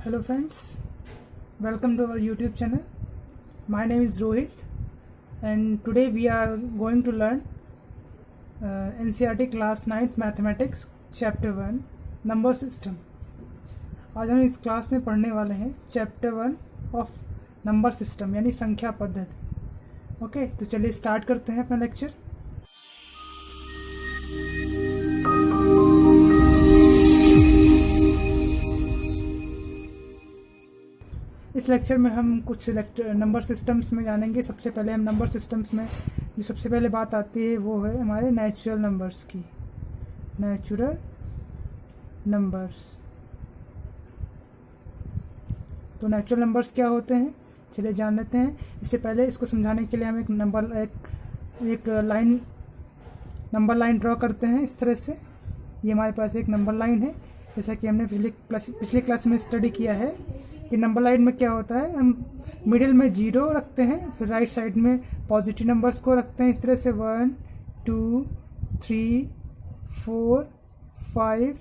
Hello friends, welcome to our YouTube channel. My name is Rohit and today we are going to learn NCERT class 9th mathematics chapter 1 number system. आज हम इस class में पढ़ने वाले हैं chapter 1 of number system यानी संख्या पद्धति। ओके, तो चलिए स्टार्ट करते हैं अपना लेक्चर। इस लेक्चर में हम कुछ नंबर सिस्टम्स में जानेंगे। सबसे पहले हम नंबर सिस्टम्स में जो सबसे पहले बात आती है वो है हमारे नेचुरल नंबर्स की। नेचुरल नंबर्स, तो नेचुरल नंबर्स क्या होते हैं चलिए जान लेते हैं। इससे पहले इसको समझाने के लिए हम एक नंबर लाइन ड्रॉ करते हैं। इस तरह से ये हमारे पास एक नंबर लाइन है। जैसा कि हमने पिछली क्लास में स्टडी किया है कि नंबर लाइन में क्या होता है, हम मिडिल में 0 रखते हैं, फिर राइट साइड में पॉजिटिव नंबर्स को रखते हैं। इस तरह से 1 2 3 4 5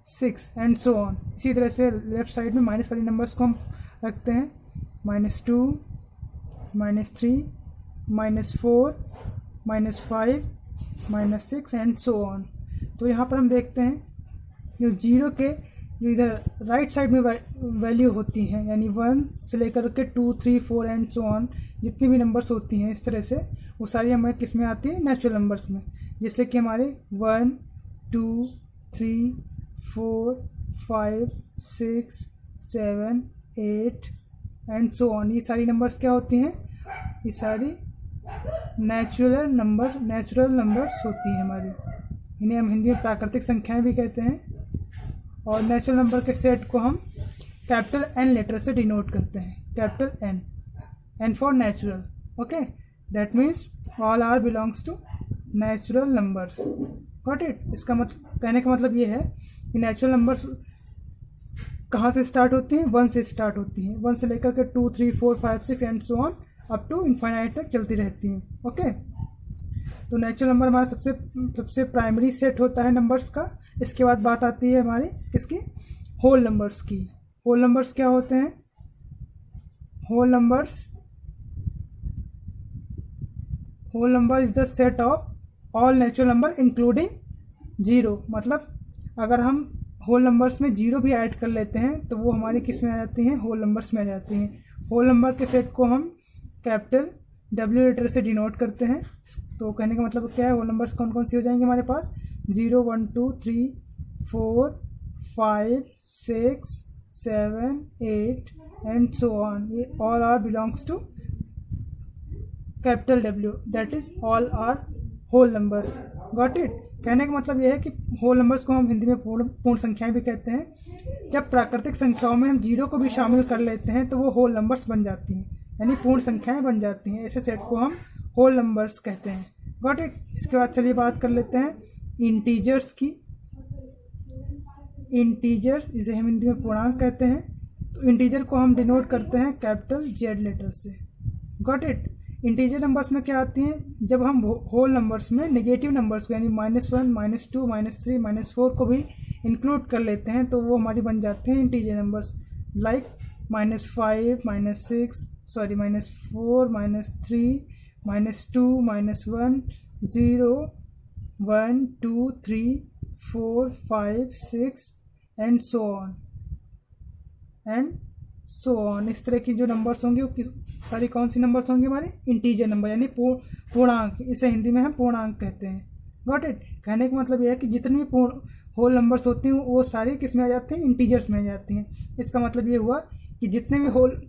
6 एंड सो ऑन। इसी तरह से लेफ्ट साइड में माइनस वाली नंबर्स को हम रखते हैं, -2 -3 -4 -5 -6 एंड सो ऑन। तो यहाँ पर हम देखते हैं जो 0 के जो इधर राइट साइड में वैल्यू होती हैं, यानी 1 से लेकर के 2 3 4 एंड सो ऑन, जितनी भी नंबर्स होती हैं इस तरह से, वो सारी हमारे किस में आती है, नेचुरल नंबर्स में। जैसे कि हमारे 1 2 3 4 5 6 7 8 एंड सो ऑन, ये सारी नंबर्स क्या होती हैं, ये सारी नेचुरल नंबर्स होती हैं हमारी। इन्हें हम हिंदी में प्राकृतिक संख्याएं भी कहते हैं। और नेचुरल नंबर के सेट को हम कैपिटल N लेटर से डिनोट करते हैं, capital N for natural. Okay, that means all are belongs to natural numbers. Got it. इसका कहने का मतलब ये है कि नेचुरल नंबर्स कहाँ से स्टार्ट होती हैं, 1 से स्टार्ट होती हैं। 1 से लेकर के 2 3 4 5 6 and so on up to infinite तक चलती रहती हैं। ओके, तो नेचुरल नंबर हमारा सबसे प्राइमरी सेट होता है नंबर्स का। इसके बाद बात आती है हमारी किसकी, होल नंबर्स की। होल नंबर्स क्या होते हैं, whole number is the set of all natural number including 0। मतलब अगर हम होल नंबर्स में 0 भी ऐड कर लेते हैं तो वो हमारी किस में आ जाती हैं, होल नंबर्स में आ जाती हैं। होल नंबर के सेट को हम कैपिटल W लेटर से डिनोट करते हैं। तो कहने का मतलब क्या है, होल नंबर्स कौन कौन सी हो जाएंगे हमारे पास, 0 1 2 3 4 5 6 7 8 एंड सो ऑन। ये all are belongs to capital W, that is all are whole numbers. Got it. कहने का मतलब यह है कि होल नंबर्स को हम हिंदी में पूर्ण संख्याएं भी कहते हैं। जब प्राकृतिक संख्याओं में हम 0 को भी शामिल कर लेते हैं तो वो होल नंबर्स बन जाती हैं, यानी पूर्ण संख्याएं बन जाती हैं। ऐसे सेट को हम होल नंबर्स कहते हैं। Got it. इसके बाद चलिए बात कर लेते हैं इंटीजर्स की। इंटीजर्स, इसे हम हिंदी में पूर्णांक कहते हैं। तो इंटीजर को हम डिनोट करते हैं कैपिटल Z लेटर से। Got it. इंटीजर नंबर्स में क्या आती हैं, जब हम होल नंबर्स में नेगेटिव नंबर्स को यानी -1 -2 -3 -4 को भी इंक्लूड कर लेते हैं तो वो हमारी बन जाती हैं integer numbers, like -5 -6 -4 -3 -2 -1 0 1 2 3 4 5 6 and so on. इस तरह की जो नंबर्स होंगे वो सारी कौन सी नंबर्स होंगे, हमारे इंटीजर नंबर यानी पूर्णांक। इसे हिंदी में हम पूर्णांक कहते हैं। Got it. कहने का मतलब यह है कि जितनी भी होल नंबर्स होती हैं वो सारी किस में आ जाती हैं, इंटीजर्स में आ जाती हैं। इसका मतलब ये हुआ कि जितने भी होल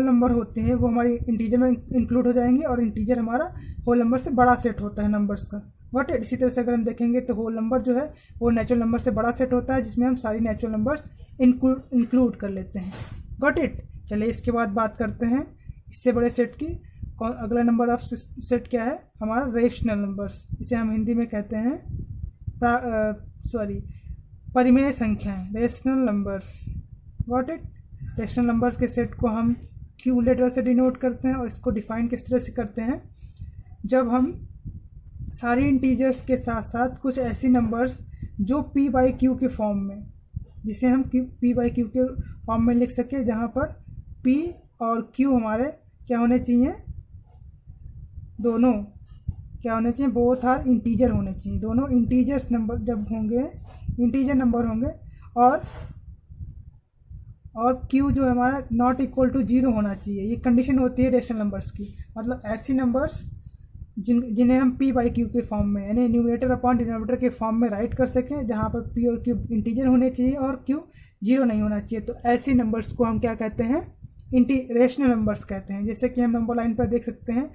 नंबर होते हैं वो हमारी इंटीजर में इंक्लूड हो जाएंगे, और इंटीजर हमारा होल नंबर से बड़ा सेट होता है नंबर्स का। Got it. इसी तरह से अगर हम देखेंगे तो होल नंबर जो है वो नेचुरल नंबर से बड़ा सेट होता है, जिसमें हम सारी नेचुरल नंबर्स इंक्लूड कर लेते हैं। Got it. चलिए इसके बाद बात करते हैं इससे बड़े सेट की। अगला नंबर ऑफ सेट क्या है, हमारा रेशनल नंबर्स। इसे हम हिंदी में कहते हैं परिमेय संख्याएं, rational numbers. Got it. Rational numbers के सेट को हम Q लेटर से डिनोट करते हैं, और इसको डिफाइन किस तरह से करते हैं, जब हम सारी इंटीजर्स के साथ साथ कुछ ऐसी नंबर्स जो P/Q के फॉर्म में जिसे हम पी बाई क्यू के फॉर्म में लिख सके, जहाँ पर पी और क्यू हमारे क्या होने चाहिए, दोनों क्या होने चाहिए, बोथ आर इंटीजर होने चाहिए, दोनों इंटीजर्स नंबर जब होंगे, इंटीजर नंबर होंगे, और क्यू जो है हमारा नॉट इक्वल टू 0 होना चाहिए। ये कंडीशन होती है रेशनल नंबर्स की, मतलब ऐसी नंबर्स जिन्हें हम पी बाई क्यू के फॉर्म में यानी न्यूमरेटर अपॉन डिनोमिनेटर के फॉर्म में राइट कर सकें, जहाँ पर पी और क्यू इंटीजर होने चाहिए और क्यू 0 नहीं होना चाहिए। तो ऐसी नंबर्स को हम क्या कहते हैं, रेशनल नंबर्स कहते हैं। जैसे कि हम नंबर लाइन पर देख सकते हैं,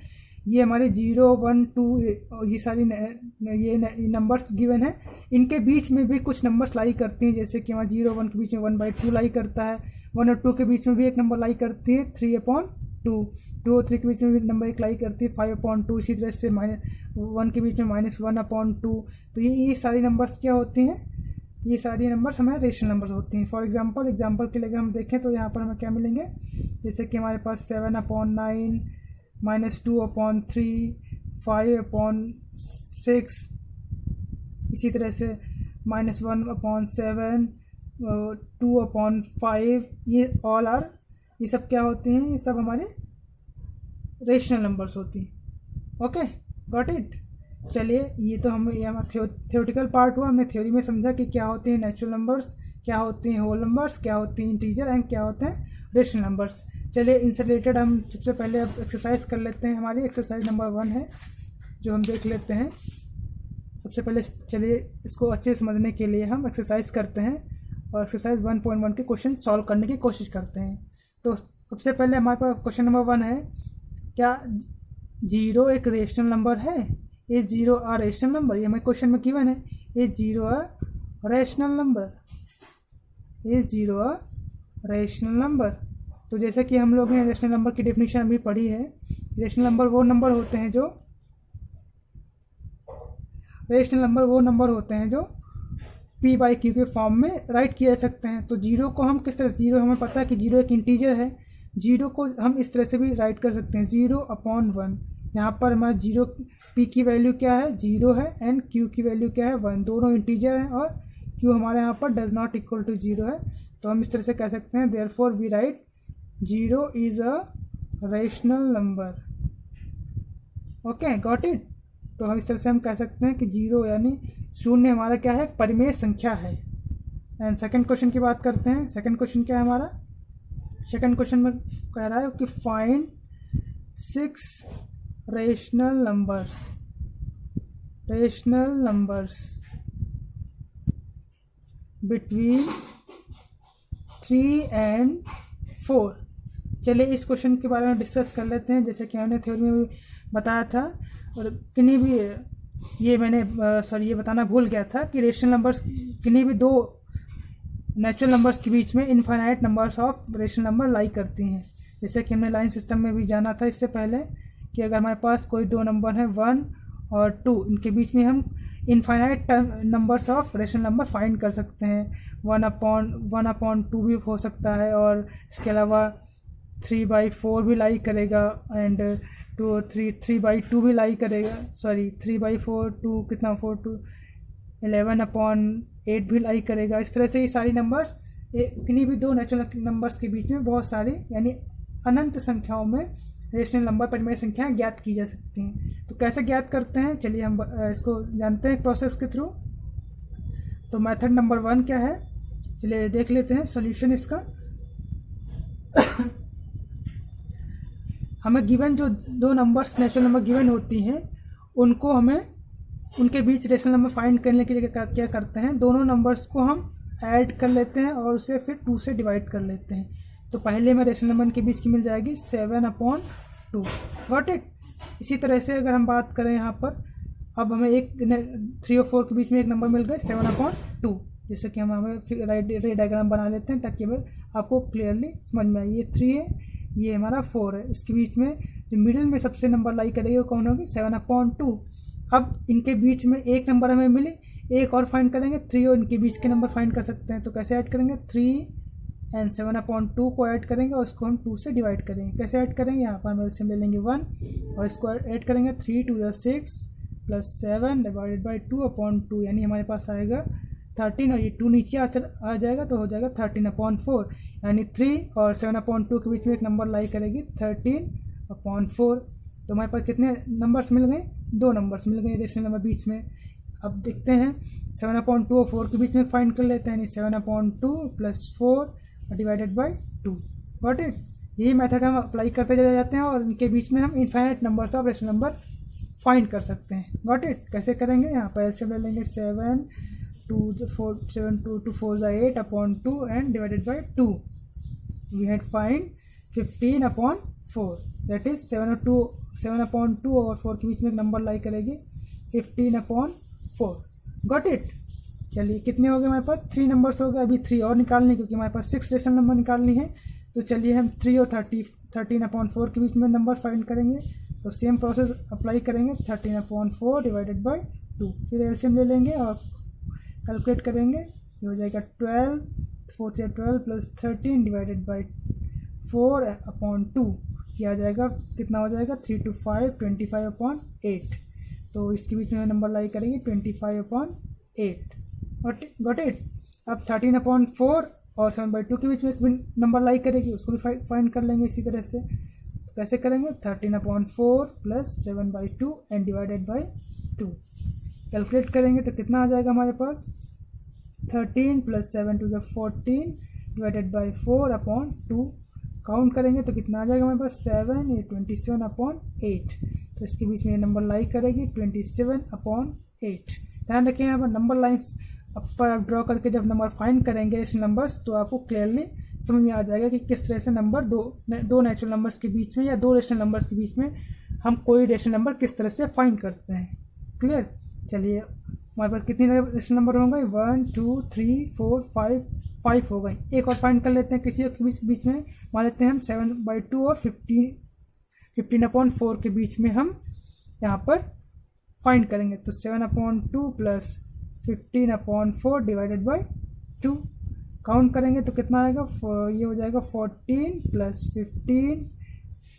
ये हमारे 0, 1, 2 ये सारी ये नंबर्स गिवन है। इनके बीच में भी कुछ नंबर्स लाई करती हैं, जैसे कि हमारा 0, 1 के बीच में 1/2 लाई करता है, 1 और 2 के बीच में भी एक नंबर लाई करती है 3/2, 2 और 3 के बीच में भी नंबर एक लाई करती है 5/2, इसी तरह से -1 के बीच में -1/2। तो ये सारी नंबर्स क्या होती हैं, ये सारी नंबर्स हमारे रेशनल नंबर्स होती हैं। फॉर एग्जाम्पल के लिए अगर हम देखें तो यहाँ पर हमें क्या मिलेंगे, जैसे कि हमारे पास 7/9, -2/3, 5/6, इसी तरह से -1/7, 2/5, ये ऑल आर, ये सब क्या होते हैं, ये सब हमारे रेशनल नंबर्स होती हैं। Okay, got it. चलिए, ये तो हम थ्योरेटिकल पार्ट हुआ, हमने थ्योरी में समझा कि क्या होते हैं नेचुरल नंबर्स, क्या होते हैं होल नंबर्स, क्या होते हैं इंटीजर एंड क्या होते हैं रेशनल नंबर्स। चलिए, इनसे रिलेटेड हम सबसे पहले अब एक्सरसाइज कर लेते हैं। हमारी एक्सरसाइज नंबर 1 है जो हम देख लेते हैं। सबसे पहले चलिए इसको अच्छे से समझने के लिए हम एक्सरसाइज करते हैं और एक्सरसाइज 1.1 के क्वेश्चन सॉल्व करने की कोशिश करते हैं। तो सबसे पहले हमारे पास क्वेश्चन नंबर 1 है, क्या 0 एक रेशनल नंबर है? Is 0 a rational number? ये हमारे क्वेश्चन में गिवन है, is 0 a rational number, is 0 a rational number. तो जैसे कि हम लोग ने रेशनल नंबर की डेफिनेशन अभी पढ़ी है, रेशनल नंबर वो नंबर होते हैं जो पी बाई क्यू के फॉर्म में राइट किया जा सकते हैं। तो 0 को हम किस तरह, 0 हमें पता है कि 0 एक इंटीजर है, 0 को हम इस तरह से भी राइट कर सकते हैं 0/1। यहाँ पर हमारा 0 पी की वैल्यू क्या है, 0 है, एंड क्यू की वैल्यू क्या है, 1। दोनों इंटीजर हैं और क्यू हमारे यहाँ पर डज नॉट इक्वल टू 0 है। तो हम इस तरह से कह सकते हैं, therefore we write 0 is a rational number. Okay, got it. तो हम इस तरह से हम कह सकते हैं कि 0 यानी शून्य हमारा क्या है, परिमेय संख्या है। एंड सेकंड क्वेश्चन की बात करते हैं। सेकंड क्वेश्चन क्या है हमारा, सेकंड क्वेश्चन में कह रहा है कि find 6 rational numbers between 3 and 4। चलिए इस क्वेश्चन के बारे में डिस्कस कर लेते हैं। जैसे कि हमने थ्योरी में भी बताया था, और किन्हीं भी ये बताना भूल गया था कि रेशनल नंबर्स किन्हीं भी दो नेचुरल नंबर्स के बीच में infinite numbers of rational number lie करती हैं। जैसे कि हमने लाइन सिस्टम में भी जाना था इससे पहले कि अगर हमारे पास कोई दो नंबर हैं 1 और 2, इनके बीच में हम infinite numbers of rational number find कर सकते हैं। 1/2 भी हो सकता है, और इसके अलावा 3/4 भी लाई करेगा, एंड 3/2 भी लाई करेगा, 3/4 2 कितना 4 2 11/8 भी लाई करेगा। इस तरह से ये सारी नंबर्स किन्हीं भी दो नेचुरल नंबर्स के बीच में बहुत सारी यानी अनंत संख्याओं में रेशनल नंबर परिमेय संख्याएं ज्ञात की जा सकती हैं। तो कैसे ज्ञात करते हैं, चलिए हम इसको जानते हैं प्रोसेस के थ्रू। तो मेथड नंबर 1 क्या है, चलिए देख लेते हैं सॉल्यूशन इसका। हमें गिवन जो दो नंबर्स नेचुरल नंबर गिवन होती हैं, उनको हमें उनके बीच रेशनल नंबर फाइंड करने के लिए क्या करते हैं, दोनों नंबर्स को हम ऐड कर लेते हैं और उसे फिर 2 से डिवाइड कर लेते हैं। तो पहले में रेशनल नंबर के बीच की मिल जाएगी 7/2। Got it. इसी तरह से अगर हम बात करें यहाँ पर, अब हमें 3 और 4 के बीच में एक नंबर मिल गया 7/2। जैसे कि हम हमें रे डायग्राम बना लेते हैं ताकि हमें आपको क्लियरली समझ में आए। ये 3 है, ये हमारा 4 है। इसके बीच में जो मिडिल में सबसे नंबर लाई करेगी वो कौन होगी, 7/2। अब इनके बीच में एक नंबर हमें मिली, एक और फाइंड करेंगे 3 और इनके बीच के नंबर फाइंड कर सकते हैं। तो कैसे ऐड करेंगे, 3 एंड 7/2 को ऐड करेंगे और इसको हम 2 से डिवाइड करेंगे। कैसे ऐड करेंगे, यहाँ पर हम एलसीएम ले लेंगे 1 और इसको ऐड करेंगे 3 2 6 + 7 / 2/2, यानी हमारे पास आएगा 13 और ये 2 नीचे आ जाएगा तो हो जाएगा 13/4, यानी 3 और 7/2 के बीच में एक नंबर लाई करेगी 13/4। तो हमारे पास कितने नंबर्स मिल गए? 2 नंबर्स मिल गए रेशनल नंबर बीच में। अब देखते हैं 7/2 और 4 के बीच में फाइंड कर लेते हैं, यानी 7/2 + 4 डिवाइडेड बाई 2। Got it? यही मेथड हम अप्लाई करते चले जाते हैं और इनके बीच में हम infinite numbers of rational number find कर सकते हैं। Got it? कैसे करेंगे? यहाँ पर एलसीएम ले लेंगे 7 2 4 8/2 and divided by 2। We had find 15/4, that is 7/2 और 4 के बीच में एक नंबर लाई करेगी 15/4। Got it? चलिए कितने हो गए हमारे पास? 3 नंबर्स हो गए। अभी 3 और निकालनी, क्योंकि हमारे पास 6 रेशनल नंबर निकालनी है। तो चलिए हम 3 और 13/4 के बीच में नंबर फाइंड करेंगे। तो सेम प्रोसेस अप्लाई करेंगे, 13/4 डिवाइडेड बाई 2। फिर एलसीएम ले लेंगे और कैलकुलेट करेंगे। ये हो जाएगा 12, 4 से 12 + 13 डिवाइडेड बाई 4/2। यह आ जाएगा, कितना हो जाएगा? 3 to 5 25/8। तो इसके बीच में नंबर लाई करेंगे 25/8। Got it? अब 13/4 और 7/2 के बीच में एक नंबर लाई करेगी, उसको भी फाइंड कर लेंगे इसी तरह से। तो कैसे करेंगे? 13/4 + 7/2 एंड डिवाइडेड बाई 2। कैलकुलेट करेंगे तो कितना आ जाएगा हमारे पास? 13 + 7 to the 14 divided by 4/2। Count करेंगे तो कितना आ जाएगा हमारे पास? 7, ये 27/8। तो इसके बीच में ये नंबर लाई करेगी 27/8। ध्यान रखें, यहाँ पर नंबर लाइन्स पर आप ड्रॉ करके जब नंबर फाइंड करेंगे रेशनल नंबर्स, तो आपको क्लियरली समझ में आ जाएगा कि किस तरह से नंबर दो नेचुरल नंबर्स के बीच में या 2 रेशनल नंबर्स के बीच में हम कोई रेशनल नंबर किस तरह से फाइंड करते हैं। क्लियर? चलिए हमारे पास कितनी रेशनल नंबर हो गए? 1 2 3 4 5 हो गई। एक और फाइंड कर लेते हैं किसी के बीच में। मान लेते हैं हम 7/2 और 15/4 के बीच में हम यहाँ पर फाइंड करेंगे। तो 7/2 + 15/4 डिवाइडेड बाई 2। काउंट करेंगे तो कितना आएगा? ये हो जाएगा 14 + 15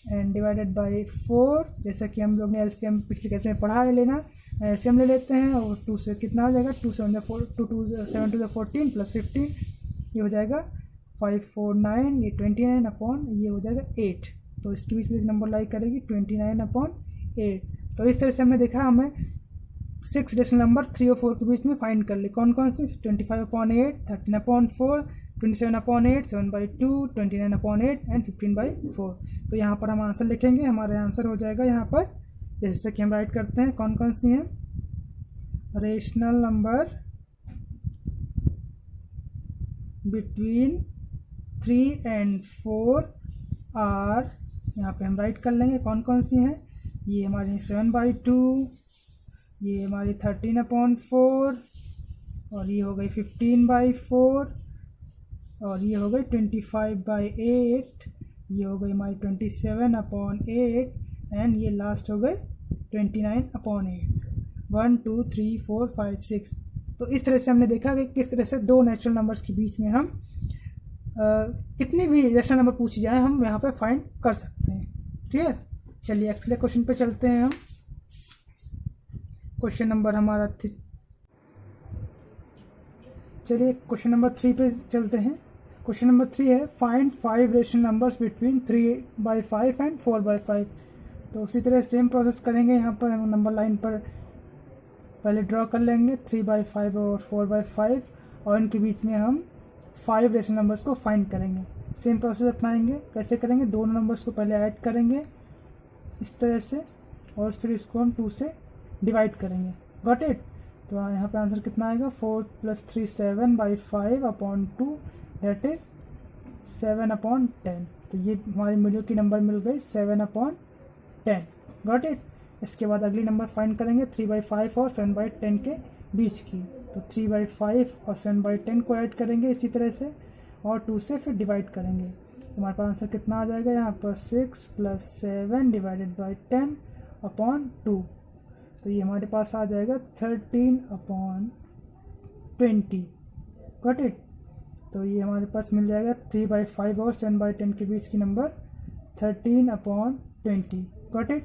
एंड डिवाइडेड बाई 4। जैसा कि हम लोग ने एलसीएम पिछले क्लास में पढ़ा है लेना, एलसीएम ले लेते हैं और 2 से कितना हो जाएगा? 2 7 to the 14 + 15, ये हो जाएगा 5 4 9, ये 29 ये हो जाएगा 8। तो इसके बीच में एक नंबर लाई करेगी 29/8। तो इस तरह से हमने देखा हमें 6 रेशनल नंबर 3 और 4 के बीच में फाइंड कर ली। कौन कौन से? 25/8, 13/4, 27/8, 7/2, 29/8 एंड 15/4। तो यहाँ पर हम आंसर लिखेंगे। हमारा आंसर हो जाएगा यहाँ पर, जैसे कि हम राइट करते हैं कौन कौन सी हैं। Rational number between 3 and 4 are, यहाँ पे हम राइट कर लेंगे कौन कौन सी हैं। ये हमारी 7/2, ये हमारी 13/4, और ये हो गई 15/4, और ये हो गई 25/8, ये हो गई हमारी 27/8 एंड ये लास्ट हो गई 29/8। 1 2 3 4 5 6। तो इस तरह से हमने देखा कि किस तरह से 2 नेचुरल नंबर्स के बीच में हम कितनी भी रेशनल नंबर पूछी जाए हम यहाँ पे फाइंड कर सकते हैं। क्लियर? चलिए अगले क्वेश्चन पे चलते हैं हम। क्वेश्चन नंबर हमारा चलिए क्वेश्चन नंबर 3 पे चलते हैं। क्वेश्चन नंबर 3 है find 5 rational numbers between 3/5 and 4/5। तो उसी तरह सेम प्रोसेस करेंगे। यहाँ पर हम नंबर लाइन पर पहले ड्रॉ कर लेंगे 3/5 और 4/5, और इनके बीच में हम 5 रेशनल नंबर्स को फाइंड करेंगे। सेम प्रोसेस अपनाएंगे। कैसे करेंगे? दोनों नंबर्स को पहले ऐड करेंगे इस तरह से, और फिर इसको हम 2 से डिवाइड करेंगे। Got it? तो यहाँ पे आंसर कितना आएगा? 4 + 3 7/5/2, दैट इज 7/10। तो ये हमारी मिडिल की नंबर मिल गई 7/10। Got it? इसके बाद अगली नंबर फाइंड करेंगे 3/5 और 7/10 के बीच की। तो 3/5 और 7/10 को ऐड करेंगे इसी तरह से, और 2 से फिर डिवाइड करेंगे। तो हमारे पास आंसर कितना आ जाएगा यहाँ पर? 6 + 7 डिवाइडेड बाई 10/2। तो ये हमारे पास आ जाएगा 13/20। Got it? तो ये हमारे पास मिल जाएगा 3/5 और 7/10 के बीच की नंबर 13/20। Got it?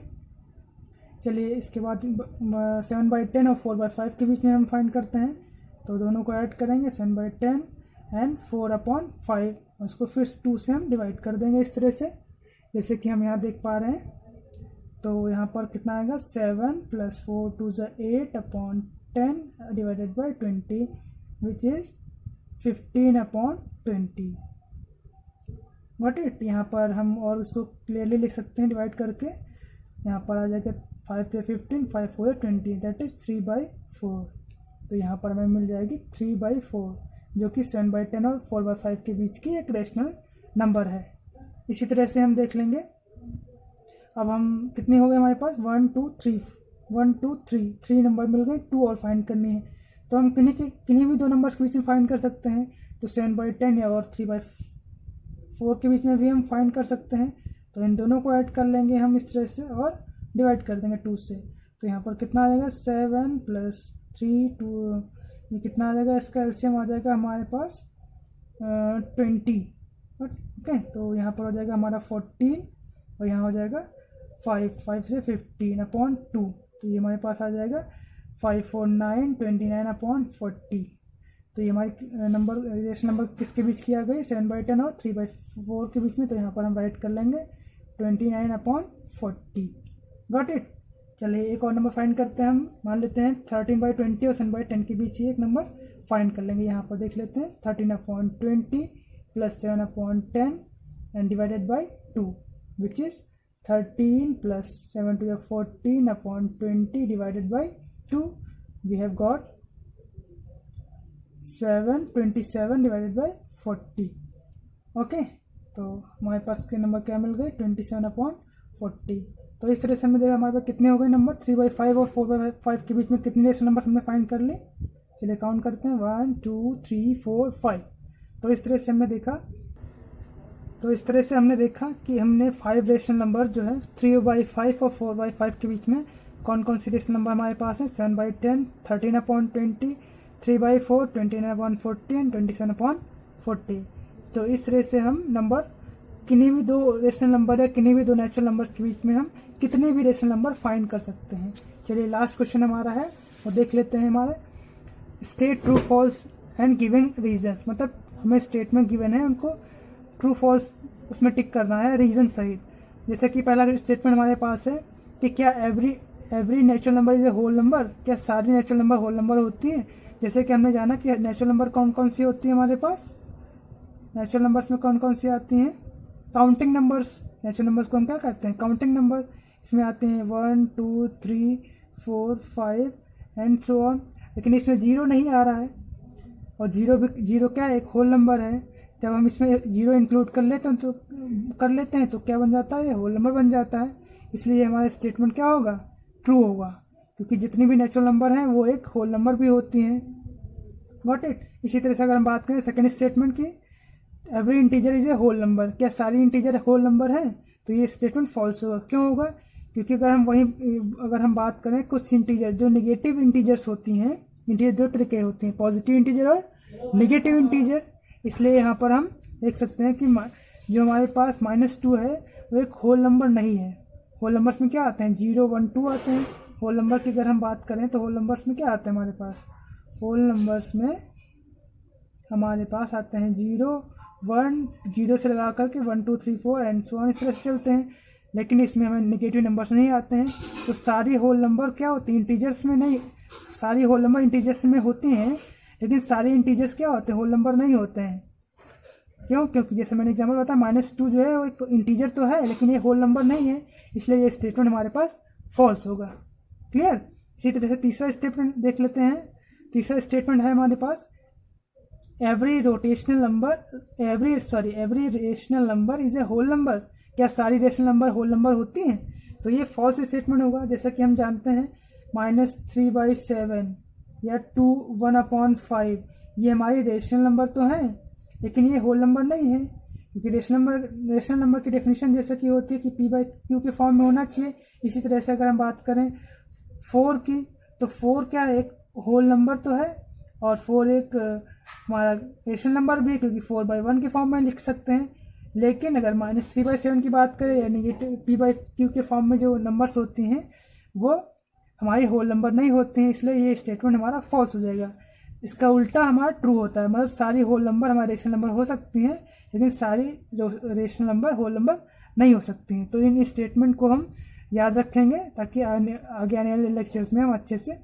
चलिए इसके बाद 7/10 और 4/5 के बीच में हम फाइंड करते हैं। तो दोनों को ऐड करेंगे 7/10 एंड 4/5, उसको फिर 2 से हम डिवाइड कर देंगे इस तरह से, जैसे कि हम यहाँ देख पा रहे हैं। तो यहाँ पर कितना आएगा 7 + 4 2 8/10 divided by 20 which is 15/20। What it, यहाँ पर हम और उसको क्लियरली लिख सकते हैं डिवाइड करके। यहाँ पर आ जाएगा 5 से 15, 5 4 20, दैट इज़ 3/4। तो यहाँ पर हमें मिल जाएगी 3/4, जो कि 7/10 और 4/5 के बीच की एक रेशनल नंबर है। इसी तरह से हम देख लेंगे। अब हम कितनी हो गए हमारे पास 1 2 3 1 2 3 नंबर मिल गए, 2 और फाइंड करनी है। तो हम किन्हीं भी दो नंबर्स के बीच में फाइंड कर सकते हैं। तो 7/10 या और 3/4 के बीच में भी हम फाइंड कर सकते हैं। तो इन दोनों को ऐड कर लेंगे हम इस तरह से और डिवाइड कर देंगे 2 से। तो यहाँ पर कितना आ जाएगा 7 + 3 2, ये कितना आ जाएगा, इसका एलसीएम आ जाएगा हमारे पास 20। ओके, तो यहाँ पर हो जाएगा हमारा 14 और यहाँ हो जाएगा 5 से 15/2। तो ये हमारे पास आ जाएगा 5 4 9 29/40। तो ये हमारी रेशनल नंबर किसके बीच की आ गई 7/10 और 3/4 के बीच में। तो यहाँ पर हम राइट कर लेंगे 29/40। Got it. चलिए एक और नंबर फाइंड करते हैं हम। मान लेते हैं 13/20 और 7/10 के बीच ही एक नंबर फाइंड कर लेंगे। यहाँ पर देख लेते हैं 13/20 + 7/10 and divided by 2 which is 13 + 7 to the 14/20 divided by 2. We have got 727 divided by 40. Okay, तो हमारे पास के नंबर क्या मिल गए 27/40। तो इस तरह से हमें देखा हमारे पास कितने हो गए नंबर 3/5 और 4/5 के बीच में कितने रेशनल नंबर हमने फाइंड कर लिए। चलिए काउंट करते हैं 1 2 3 4 5। तो इस तरह से हमने देखा कि हमने 5 रेशनल नंबर जो है 3/5 और 4/5 के बीच में कौन कौन सी रेशनल नंबर हमारे पास है 7/10 13/20 3/4 29/40 एंड 27/40। तो इस तरह से हम नंबर किन्हीं भी दो रेशनल नंबर या किन्हीं भी दो नेचुरल नंबर्स के बीच में हम कितने भी रेशनल नंबर फाइंड कर सकते हैं। चलिए लास्ट क्वेश्चन हमारा है वो देख लेते हैं। हमारे state true false and giving reasons, मतलब हमें स्टेटमेंट गिवन है, उनको ट्रू फॉल्स उसमें टिक करना है रीजन सहित। जैसे कि पहला स्टेटमेंट हमारे पास है कि क्या every natural number is a whole number, क्या सारी नेचुरल नंबर होल नंबर होती है। जैसे कि हमने जाना कि नेचुरल नंबर कौन कौन सी होती है हमारे पास, नेचुरल नंबर्स में कौन कौन सी आती हैं काउंटिंग नंबर्स। नेचुरल नंबर्स को हम क्या कहते हैं काउंटिंग नंबर। इसमें आते हैं 1 2 3 4 5 एंड सो ऑन। लेकिन इसमें 0 नहीं आ रहा है और जीरो क्या है एक होल नंबर है। जब हम इसमें 0 इंक्लूड कर लेते हैं तो क्या बन जाता है, होल नंबर बन जाता है। इसलिए हमारा स्टेटमेंट क्या होगा, ट्रू होगा, क्योंकि जितनी भी नेचुरल नंबर हैं वो एक होल नंबर भी होती हैं। Got it. इसी तरह से अगर हम बात करें सेकंड स्टेटमेंट की, every integer is a whole number, क्या सारी इंटीजर होल नंबर है, तो ये स्टेटमेंट फॉल्स होगा। क्यों होगा, क्योंकि अगर हम बात करें कुछ इंटीजर जो निगेटिव इंटीजर्स होती हैं, इंटीजर दो तरीके होती हैं, पॉजिटिव इंटीजर और निगेटिव इंटीजर। इसलिए यहाँ पर हम देख सकते हैं कि जो हमारे पास -2 है वो एक होल नंबर नहीं है। होल नंबर्स में क्या आते हैं 0 1 2 आते हैं। होल नंबर की अगर हम बात करें तो होल नंबर्स में क्या आते हैं हमारे पास, होल नंबर्स में हमारे पास आते हैं 0 1 0 से लगा करके 1 2 3 4 एंड सो ऑन, इस तरह से चलते हैं। लेकिन इसमें हमें नेगेटिव नंबर्स नहीं आते हैं। तो सारी होल नंबर क्या होती है इंटीजर्स में नहीं, सारी होल नंबर इंटीजर्स में होती हैं, लेकिन सारे इंटीजर्स क्या होते हैं होल नंबर नहीं होते हैं। क्यों, क्योंकि जैसे मैंने एग्जाम्पल बताया -2 जो है वो एक इंटीजर तो है लेकिन ये होल नंबर नहीं है, इसलिए ये स्टेटमेंट हमारे पास फॉल्स होगा। क्लियर। इसी तरह से तीसरा स्टेटमेंट देख लेते हैं। तीसरा स्टेटमेंट है हमारे पास every rational number is a whole number, क्या सारी रेशनल नंबर होल नंबर होती हैं, तो ये फॉल्स स्टेटमेंट होगा। जैसा कि हम जानते हैं -3/7 या 1/5 ये हमारी रेशनल नंबर तो हैं लेकिन ये होल नंबर नहीं है, क्योंकि रेशनल नंबर की डेफिनेशन जैसे कि होती है कि p/q के फॉर्म में होना चाहिए। इसी तरह से अगर हम बात करें 4 की, तो 4 क्या एक होल नंबर तो है और 4 एक हमारा रेशनल नंबर भी है, क्योंकि 4/1 के फॉर्म में लिख सकते हैं। लेकिन अगर -3/7 की बात करें यानी p/q के फॉर्म में जो नंबर्स होती हैं वो हमारी होल नंबर नहीं होते हैं, इसलिए ये स्टेटमेंट हमारा फॉल्स हो जाएगा। इसका उल्टा हमारा ट्रू होता है, मतलब सारी होल नंबर हमारे रेशनल नंबर हो सकती हैं, लेकिन सारी जो रेशनल नंबर होल नंबर नहीं हो सकती हैं। तो इन स्टेटमेंट को हम याद रखेंगे ताकि आगे आने वाले लेक्चर्स में हम अच्छे से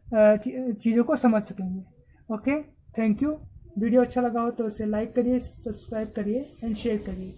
चीज़ों को समझ सकेंगे। Okay, thank you. वीडियो अच्छा लगा हो तो इसे लाइक करिए, सब्सक्राइब करिए एंड शेयर करिए।